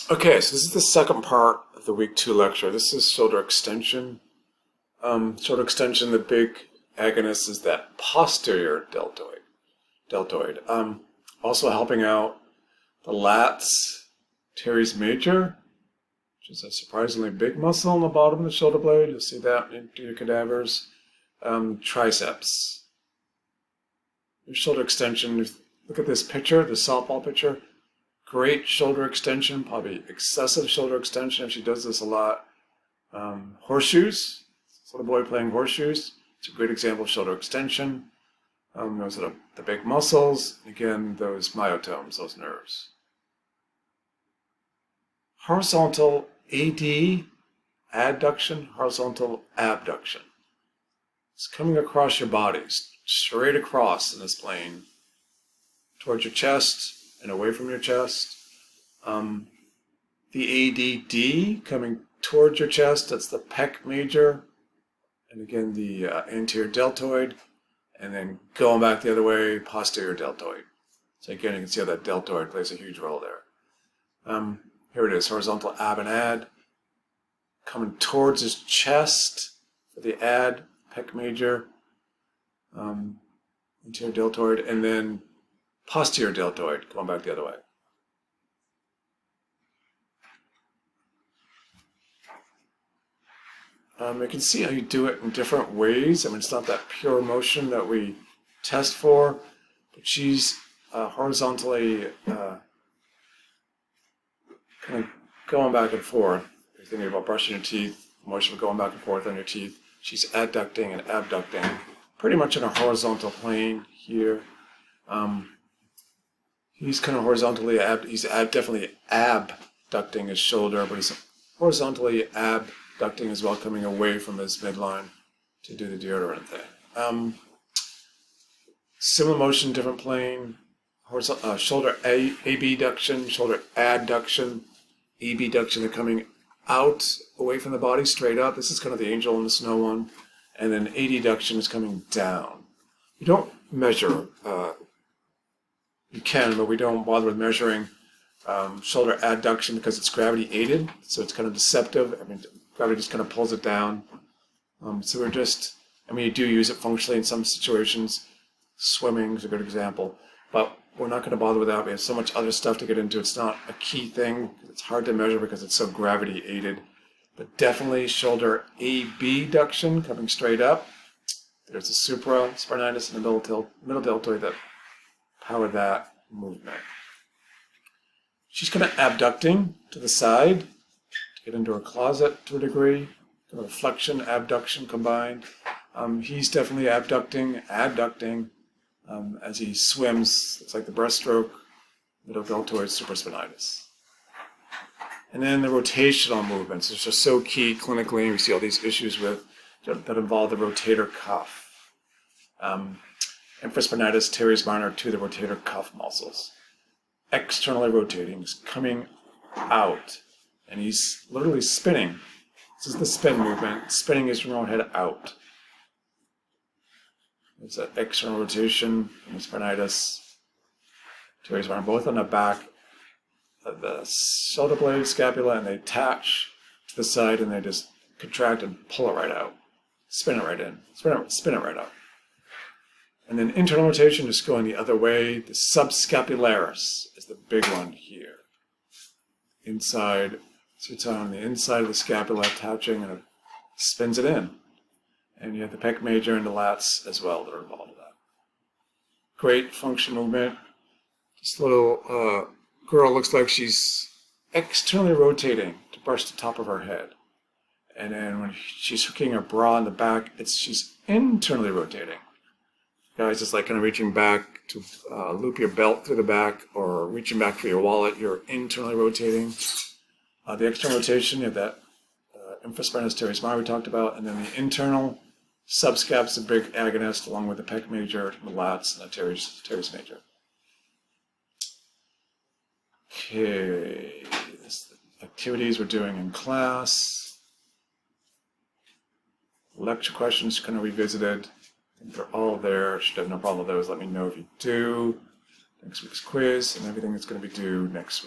Okay, so this is the second part of the week 2 lecture. This is shoulder extension. Shoulder extension, the big agonist is that posterior deltoid. Also helping out the lats teres major, which is a surprisingly big muscle on the bottom of the shoulder blade. You'll see that in your cadavers. Triceps. Your shoulder extension, look at this picture, the softball picture. Great shoulder extension, probably excessive shoulder extension if she does this a lot. Horseshoes, little boy playing horseshoes. It's a great example of shoulder extension. Those are the big muscles. Again, those myotomes, those nerves. Horizontal AD, adduction, horizontal abduction. It's coming across your body, straight across in this plane, towards your chest and away from your chest. The ADD coming towards your chest, that's the pec major. And again, the anterior deltoid. And then going back the other way, posterior deltoid. So again, you can see how that deltoid plays a huge role there. Here it is, horizontal ab and ad. Coming towards his chest for the ad, pec major, anterior deltoid, and then posterior deltoid, going back the other way. You can see how you do it in different ways. I mean, it's not that pure motion that we test for, but she's horizontally kind of going back and forth. If you're thinking about brushing your teeth, motion of going back and forth on your teeth. She's adducting and abducting, pretty much in a horizontal plane here. He's kind of horizontally definitely abducting his shoulder, but he's horizontally abducting as well, coming away from his midline to do the deodorant thing. Similar motion, different plane. Shoulder abduction, shoulder adduction, abduction. They're coming out away from the body, straight up. This is kind of the angel in the snow one. And then adduction is coming down. You don't measure. You can, but we don't bother with measuring shoulder adduction because it's gravity aided, so it's kind of deceptive. I mean, gravity just kind of pulls it down. So we're just, I mean, you do use it functionally in some situations. Swimming is a good example, but we're not going to bother with that. We have so much other stuff to get into. It's not a key thing. It's hard to measure because it's so gravity aided. But definitely shoulder abduction coming straight up. There's the supraspinatus and the middle deltoid that power that movement. She's kind of abducting to the side to get into her closet to a degree. Kind of flexion, abduction combined. He's definitely abducting, adducting as he swims. It's like the breaststroke, middle deltoid, supraspinatus. And then the rotational movements, which are so key clinically. We see all these issues with that involve the rotator cuff. Infraspinatus, teres minor, to the rotator cuff muscles. Externally rotating, is coming out, and he's literally spinning. This is the spin movement. Spinning his remote head out. There's that external rotation, spinatus, teres minor, both on the back of the shoulder blade, scapula, and they attach to the side, and they just contract and pull it right out. Spin it right in. Spin it right out. And then internal rotation, just going the other way. The subscapularis is the big one here. Inside, so it's on the inside of the scapula, attaching, and it spins it in. And you have the pec major and the lats as well that are involved in that. Great function movement. This little girl looks like she's externally rotating to brush the top of her head. And then when she's hooking her bra in the back, she's internally rotating. Guys, it's like kind of reaching back to loop your belt through the back or reaching back for your wallet. You're internally rotating. The external rotation, you have that infraspinatus teres minor we talked about, and then the internal subscap is a big agonist along with the pec major, the lats, and the teres major. Okay, this is the activities we're doing in class. Lecture questions kind of revisited. I think they're all there. Should have no problem with those. Let me know if you do. Next week's quiz and everything that's going to be due next week.